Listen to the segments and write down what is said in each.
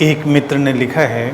एक मित्र ने लिखा है,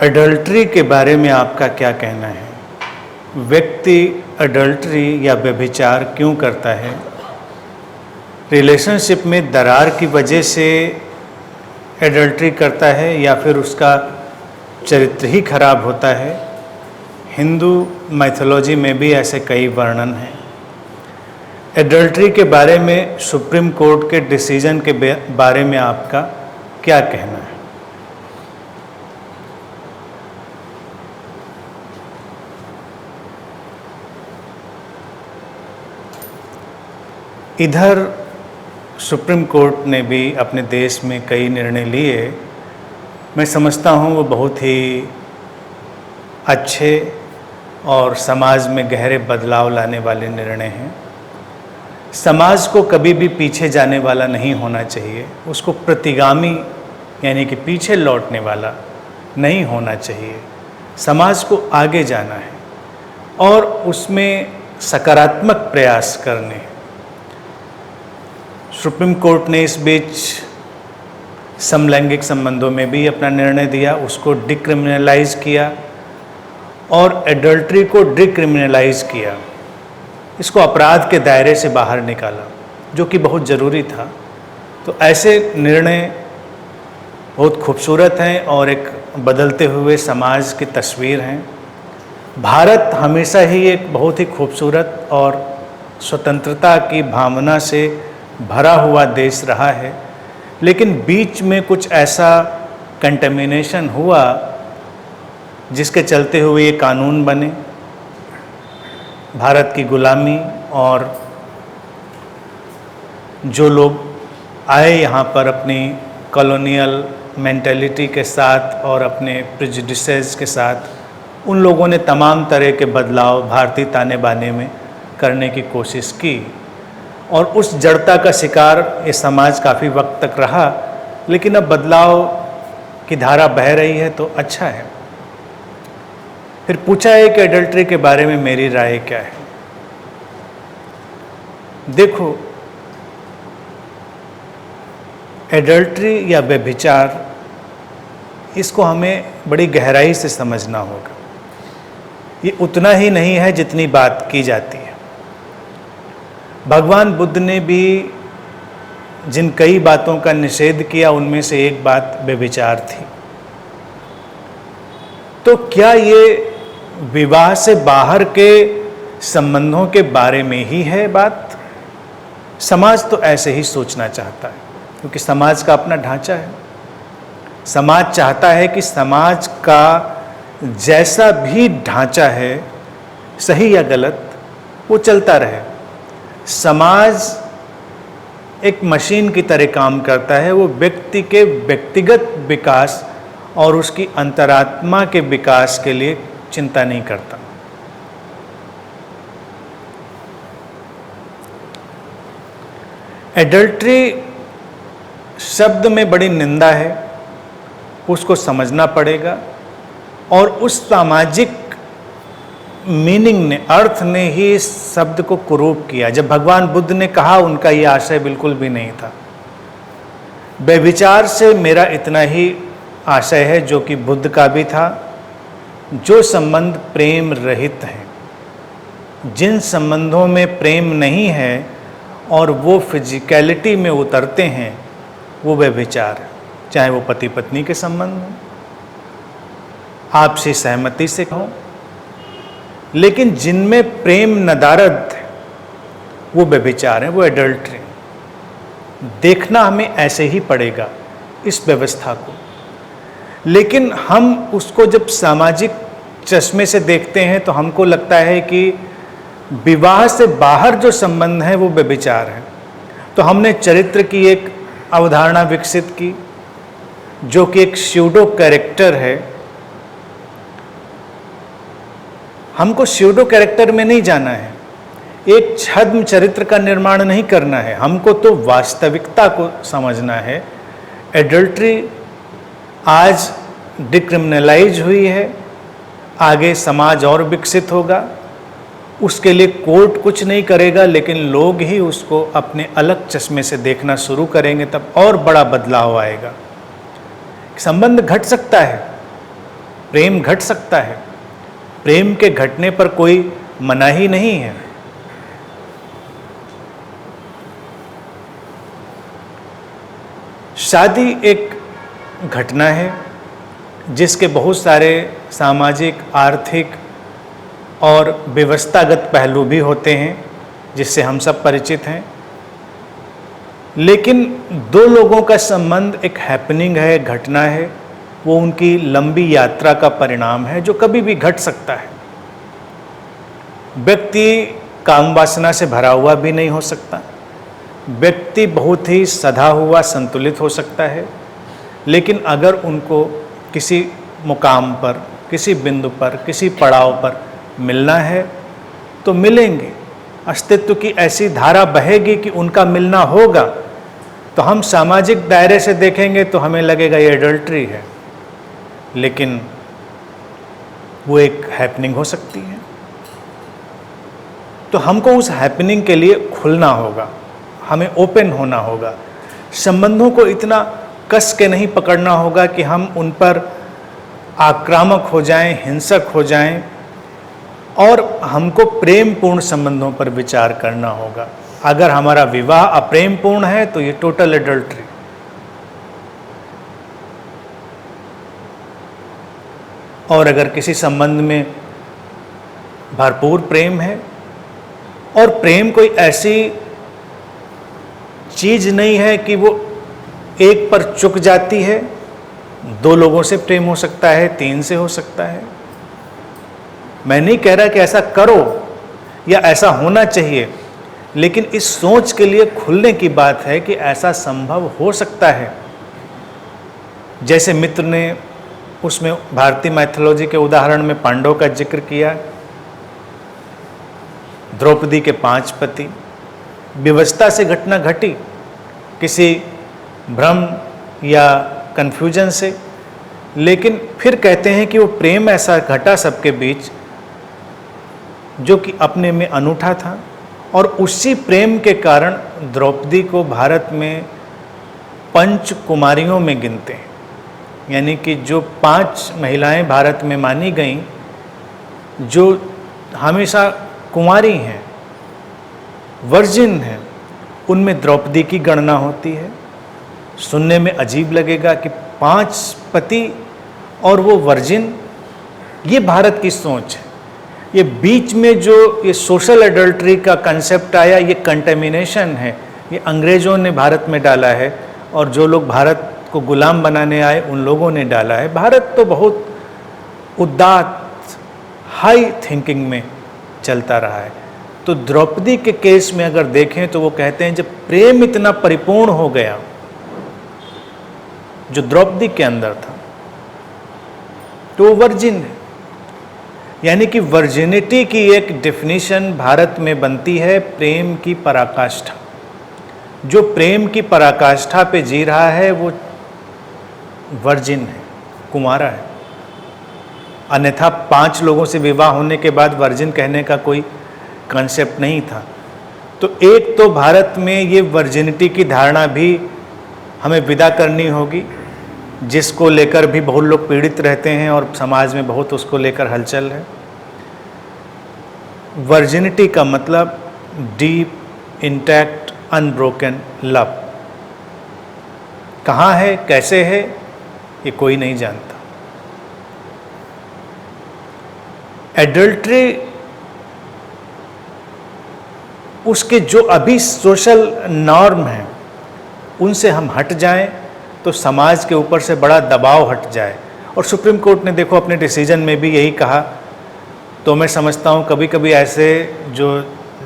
अडल्ट्री के बारे में आपका क्या कहना है? व्यक्ति अडल्ट्री या व्यभिचार क्यों करता है? रिलेशनशिप में दरार की वजह से एडल्ट्री करता है या फिर उसका चरित्र ही खराब होता है? हिंदू माइथोलॉजी में भी ऐसे कई वर्णन हैं। एडल्ट्री के बारे में सुप्रीम कोर्ट के डिसीजन के बारे में आपका क्या कहना है? इधर सुप्रीम कोर्ट ने भी अपने देश में कई निर्णय लिए। मैं समझता हूँ वो बहुत ही अच्छे और समाज में गहरे बदलाव लाने वाले निर्णय हैं। समाज को कभी भी पीछे जाने वाला नहीं होना चाहिए, उसको प्रतिगामी यानी कि पीछे लौटने वाला नहीं होना चाहिए। समाज को आगे जाना है और उसमें सकारात्मक प्रयास करने हैं। सुप्रीम कोर्ट ने इस बीच समलैंगिक संबंधों में भी अपना निर्णय दिया, उसको डिक्रिमिनलाइज किया और एडल्ट्री को डिक्रिमिनलाइज किया। इसको अपराध के दायरे से बाहर निकाला, जो कि बहुत ज़रूरी था। तो ऐसे निर्णय बहुत खूबसूरत हैं और एक बदलते हुए समाज की तस्वीर हैं। भारत हमेशा ही एक बहुत ही खूबसूरत और स्वतंत्रता की भावना से भरा हुआ देश रहा है, लेकिन बीच में कुछ ऐसा कंटेमिनेशन हुआ जिसके चलते हुए ये कानून बने। भारत की गुलामी और जो लोग आए यहाँ पर अपनी कॉलोनियल मेंटालिटी के साथ और अपने प्रेजुडिसेस के साथ, उन लोगों ने तमाम तरह के बदलाव भारतीय ताने बाने में करने की कोशिश की और उस जड़ता का शिकार ये समाज काफ़ी वक्त तक रहा। लेकिन अब बदलाव की धारा बह रही है तो अच्छा है। फिर पूछा है कि एडल्ट्री के बारे में मेरी राय क्या है। देखो, एडल्ट्री या व्यभिचार, इसको हमें बड़ी गहराई से समझना होगा। ये उतना ही नहीं है जितनी बात की जाती है। भगवान बुद्ध ने भी जिन कई बातों का निषेध किया, उनमें से एक बात व्यभिचार थी। तो क्या ये विवाह से बाहर के संबंधों के बारे में ही है बात? समाज तो ऐसे ही सोचना चाहता है, क्योंकि समाज का अपना ढांचा है। समाज चाहता है कि समाज का जैसा भी ढांचा है, सही या गलत, वो चलता रहे। समाज एक मशीन की तरह काम करता है। वो व्यक्ति के व्यक्तिगत विकास और उसकी अंतरात्मा के विकास के लिए चिंता नहीं करता। एडल्ट्री शब्द में बड़ी निंदा है, उसको समझना पड़ेगा। और उस सामाजिक मीनिंग ने, अर्थ ने ही इस शब्द को कुरूप किया। जब भगवान बुद्ध ने कहा, उनका ये आशय बिल्कुल भी नहीं था। व्यभिचार से मेरा इतना ही आशय है, जो कि बुद्ध का भी था। जो संबंध प्रेम रहित हैं, जिन संबंधों में प्रेम नहीं है और वो फिजिकलिटी में उतरते हैं, वो व्यभिचार है। चाहे वो पति पत्नी के संबंध हों, आपसी सहमति से हों, लेकिन जिनमें प्रेम नदारद है, वो व्यभिचार है, वो एडल्ट्री। देखना हमें ऐसे ही पड़ेगा इस व्यवस्था को। लेकिन हम उसको जब सामाजिक चश्मे से देखते हैं तो हमको लगता है कि विवाह से बाहर जो संबंध है वो व्यभिचार है। तो हमने चरित्र की एक अवधारणा विकसित की, जो कि एक स्यूडो कैरेक्टर है। हमको स्यूडो कैरेक्टर में नहीं जाना है, एक छद्म चरित्र का निर्माण नहीं करना है। हमको तो वास्तविकता को समझना है। एडल्ट्री आज डिक्रिमिनलाइज हुई है, आगे समाज और विकसित होगा उसके लिए कोर्ट कुछ नहीं करेगा, लेकिन लोग ही उसको अपने अलग चश्मे से देखना शुरू करेंगे, तब और बड़ा बदलाव आएगा। संबंध घट सकता है, प्रेम घट सकता है, प्रेम के घटने पर कोई मनाही नहीं है। शादी एक घटना है जिसके बहुत सारे सामाजिक, आर्थिक और व्यवस्थागत पहलू भी होते हैं जिससे हम सब परिचित हैं। लेकिन दो लोगों का संबंध एक हैपनिंग है, घटना है, वो उनकी लंबी यात्रा का परिणाम है जो कभी भी घट सकता है। व्यक्ति काम वासना से भरा हुआ भी नहीं हो सकता, व्यक्ति बहुत ही सधा हुआ, संतुलित हो सकता है, लेकिन अगर उनको किसी मुकाम पर, किसी बिंदु पर, किसी पड़ाव पर मिलना है तो मिलेंगे। अस्तित्व की ऐसी धारा बहेगी कि उनका मिलना होगा। तो हम सामाजिक दायरे से देखेंगे तो हमें लगेगा ये एडल्ट्री है, लेकिन वो एक हैपनिंग हो सकती है। तो हमको उस हैपनिंग के लिए खुलना होगा, हमें ओपन होना होगा। संबंधों को इतना कस के नहीं पकड़ना होगा कि हम उन पर आक्रामक हो जाएं, हिंसक हो जाएं, और हमको प्रेम पूर्ण संबंधों पर विचार करना होगा। अगर हमारा विवाह अप्रेम पूर्ण है तो ये टोटल एडल्ट्री। और अगर किसी संबंध में भरपूर प्रेम है, और प्रेम कोई ऐसी चीज नहीं है कि वो एक पर चुक जाती है, दो लोगों से प्रेम हो सकता है, तीन से हो सकता है। मैं नहीं कह रहा कि ऐसा करो या ऐसा होना चाहिए, लेकिन इस सोच के लिए खुलने की बात है कि ऐसा संभव हो सकता है। जैसे मित्र ने उसमें भारतीय मैथोलॉजी के उदाहरण में पांडवों का जिक्र किया, द्रौपदी के 5 पति, विवशता से घटना घटी, किसी भ्रम या कन्फ्यूजन से, लेकिन फिर कहते हैं कि वो प्रेम ऐसा घटा सबके बीच जो कि अपने में अनूठा था, और उसी प्रेम के कारण द्रौपदी को भारत में पंच कुमारियों में गिनते हैं। यानी कि जो 5 महिलाएं भारत में मानी गईं जो हमेशा कुंवारी हैं, वर्जिन हैं, उनमें द्रौपदी की गणना होती है। सुनने में अजीब लगेगा कि 5 पति और वो वर्जिन, ये भारत की सोच है। ये बीच में जो ये सोशल एडल्ट्री का कंसेप्ट आया, ये कंटेमिनेशन है, ये अंग्रेज़ों ने भारत में डाला है, और जो लोग भारत को गुलाम बनाने आए उन लोगों ने डाला है। भारत तो बहुत उदात्त, हाई थिंकिंग में चलता रहा है। तो द्रौपदी के केस में अगर देखें तो वो कहते हैं जब प्रेम इतना परिपूर्ण हो गया जो द्रौपदी के अंदर था, तो वो वर्जिन है। यानी कि वर्जिनिटी की एक डेफिनेशन भारत में बनती है प्रेम की पराकाष्ठा। जो प्रेम की पराकाष्ठा पे जी रहा है वो वर्जिन है, कुंवारा है। अन्यथा 5 लोगों से विवाह होने के बाद वर्जिन कहने का कोई कॉन्सेप्ट नहीं था। तो एक तो भारत में ये वर्जिनिटी की धारणा भी हमें विदा करनी होगी, जिसको लेकर भी बहुत लोग पीड़ित रहते हैं और समाज में बहुत उसको लेकर हलचल है। वर्जिनिटी का मतलब डीप, इंटैक्ट, अनब्रोकन लव। कहाँ है, कैसे है, ये कोई नहीं जानता। एडल्ट्री उसके जो अभी सोशल नॉर्म हैं उनसे हम हट जाएं तो समाज के ऊपर से बड़ा दबाव हट जाए। और सुप्रीम कोर्ट ने देखो अपने डिसीजन में भी यही कहा। तो मैं समझता हूँ कभी कभी ऐसे जो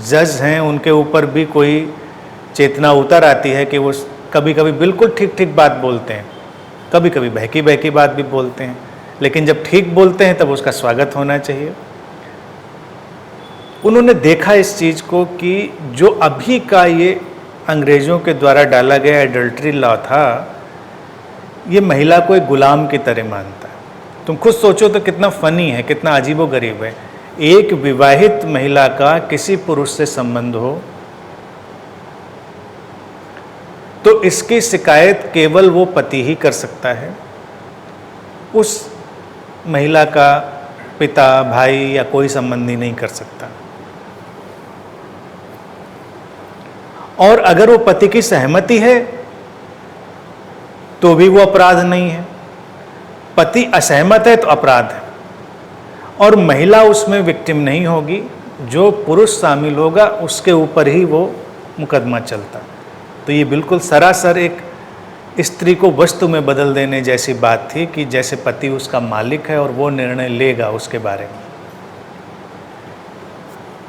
जज हैं उनके ऊपर भी कोई चेतना उतर आती है कि वो कभी कभी बिल्कुल ठीक ठीक बात बोलते हैं, कभी कभी बहकी बहकी बात भी बोलते हैं, लेकिन जब ठीक बोलते हैं तब उसका स्वागत होना चाहिए। उन्होंने देखा इस चीज़ को कि जो अभी का ये अंग्रेज़ों के द्वारा डाला गया एडल्ट्री लॉ था, ये महिला को एक गुलाम की तरह मानता है। तुम खुद सोचो तो कितना फ़नी है, कितना अजीबोगरीब है एक विवाहित महिला का किसी पुरुष से संबंध हो तो इसकी शिकायत केवल वो पति ही कर सकता है, उस महिला का पिता, भाई या कोई संबंधी नहीं कर सकता। और अगर वो पति की सहमति है तो भी वो अपराध नहीं है। पति असहमत है तो अपराध है, और महिला उसमें विक्टिम नहीं होगी, जो पुरुष शामिल होगा उसके ऊपर ही वो मुकदमा चलता। तो ये बिल्कुल सरासर एक स्त्री को वस्तु में बदल देने जैसी बात थी कि जैसे पति उसका मालिक है और वो निर्णय लेगा उसके बारे में।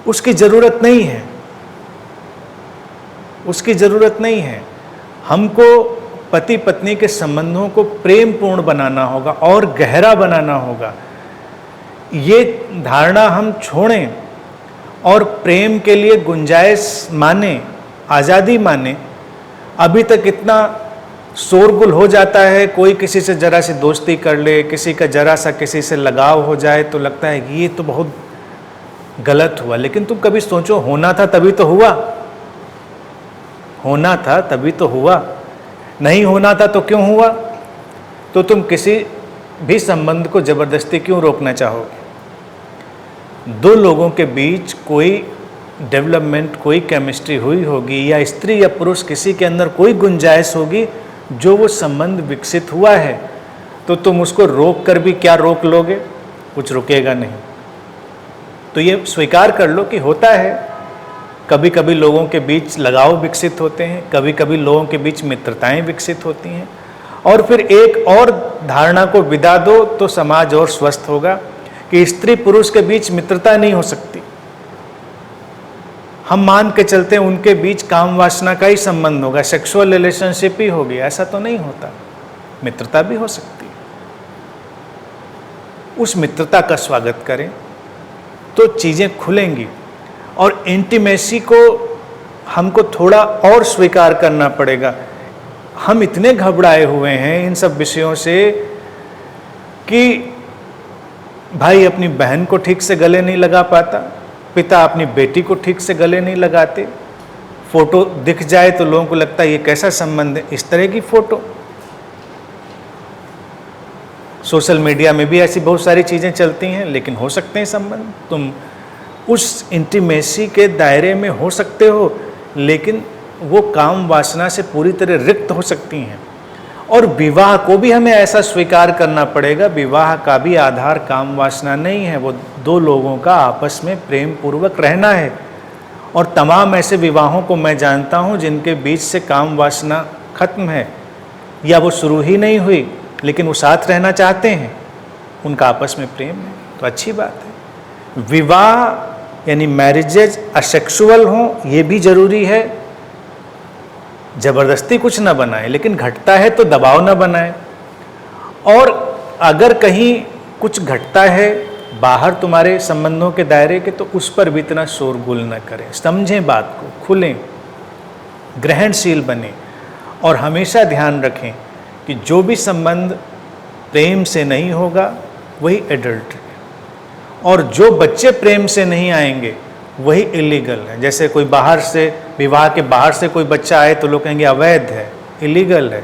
उसकी ज़रूरत नहीं है, उसकी ज़रूरत नहीं है। हमको पति पत्नी के संबंधों को प्रेमपूर्ण बनाना होगा और गहरा बनाना होगा। ये धारणा हम छोड़ें और प्रेम के लिए गुंजाइश माने, आज़ादी माने। अभी तक इतना शोरगुल हो जाता है, कोई किसी से जरा सी दोस्ती कर ले, किसी का जरा सा किसी से लगाव हो जाए तो लगता है कि ये तो बहुत गलत हुआ। लेकिन तुम कभी सोचो, होना था तभी तो हुआ, होना था तभी तो हुआ। नहीं होना था तो क्यों हुआ? तो तुम किसी भी संबंध को जबरदस्ती क्यों रोकना चाहोगे? दो लोगों के बीच कोई डेवलपमेंट, कोई केमिस्ट्री हुई होगी, या स्त्री या पुरुष किसी के अंदर कोई गुंजाइश होगी जो वो संबंध विकसित हुआ है, तो तुम उसको रोक कर भी क्या रोक लोगे? कुछ रुकेगा नहीं। तो ये स्वीकार कर लो कि होता है, कभी कभी लोगों के बीच लगाव विकसित होते हैं, कभी कभी लोगों के बीच मित्रताएं विकसित होती हैं, और फिर एक और धारणा को विदा दो तो समाज और स्वस्थ होगा कि स्त्री पुरुष के बीच मित्रता नहीं हो सकती। हम मान के चलते हैं उनके बीच काम वासना का ही संबंध होगा, सेक्सुअल रिलेशनशिप ही होगी। ऐसा तो नहीं होता, मित्रता भी हो सकती है। उस मित्रता का स्वागत करें तो चीज़ें खुलेंगी। और इंटीमेसी को हमको थोड़ा और स्वीकार करना पड़ेगा। हम इतने घबराए हुए हैं इन सब विषयों से कि भाई अपनी बहन को ठीक से गले नहीं लगा पाता, पिता अपनी बेटी को ठीक से गले नहीं लगाते, फोटो दिख जाए तो लोगों को लगता है ये कैसा संबंध है, इस तरह की फोटो। सोशल मीडिया में भी ऐसी बहुत सारी चीज़ें चलती हैं, लेकिन हो सकते हैं संबंध। तुम उस इंटीमेसी के दायरे में हो सकते हो, लेकिन वो काम वासना से पूरी तरह रिक्त हो सकती हैं। और विवाह को भी हमें ऐसा स्वीकार करना पड़ेगा, विवाह का भी आधार काम वासना नहीं है, वो दो लोगों का आपस में प्रेम पूर्वक रहना है। और तमाम ऐसे विवाहों को मैं जानता हूँ जिनके बीच से काम वासना खत्म है, या वो शुरू ही नहीं हुई, लेकिन वो साथ रहना चाहते हैं, उनका आपस में प्रेम है, तो अच्छी बात है। विवाह यानी मैरिजेज असेक्सुअल हों, ये भी जरूरी है। जबरदस्ती कुछ ना बनाए, लेकिन घटता है तो दबाव ना बनाए। और अगर कहीं कुछ घटता है बाहर तुम्हारे संबंधों के दायरे के, तो उस पर भी इतना शोरगुल न करें। समझें बात को, खुलें, ग्रहणशील बने, और हमेशा ध्यान रखें कि जो भी संबंध प्रेम से नहीं होगा वही एडल्ट्री है, और जो बच्चे प्रेम से नहीं आएंगे वही इलीगल है। जैसे कोई बाहर से, विवाह के बाहर से कोई बच्चा आए तो लोग कहेंगे अवैध है, इलीगल है,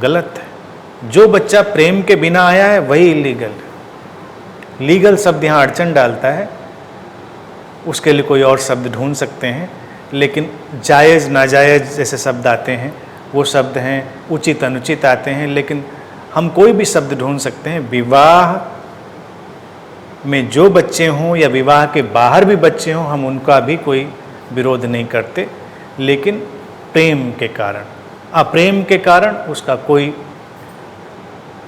गलत है। जो बच्चा प्रेम के बिना आया है वही इलीगल है। लीगल शब्द यहाँ अड़चन डालता है, उसके लिए कोई और शब्द ढूंढ सकते हैं, लेकिन जायज़ नाजायज़ जैसे शब्द आते हैं वो शब्द हैं, उचित अनुचित आते हैं, लेकिन हम कोई भी शब्द ढूंढ सकते हैं। विवाह में जो बच्चे हों या विवाह के बाहर भी बच्चे हों, हम उनका भी कोई विरोध नहीं करते, लेकिन प्रेम के कारण, अप्रेम के कारण उसका कोई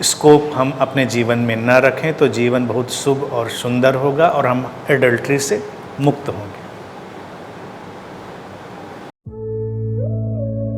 स्कोप हम अपने जीवन में न रखें तो जीवन बहुत शुभ और सुंदर होगा और हम एडल्ट्री से मुक्त होंगे।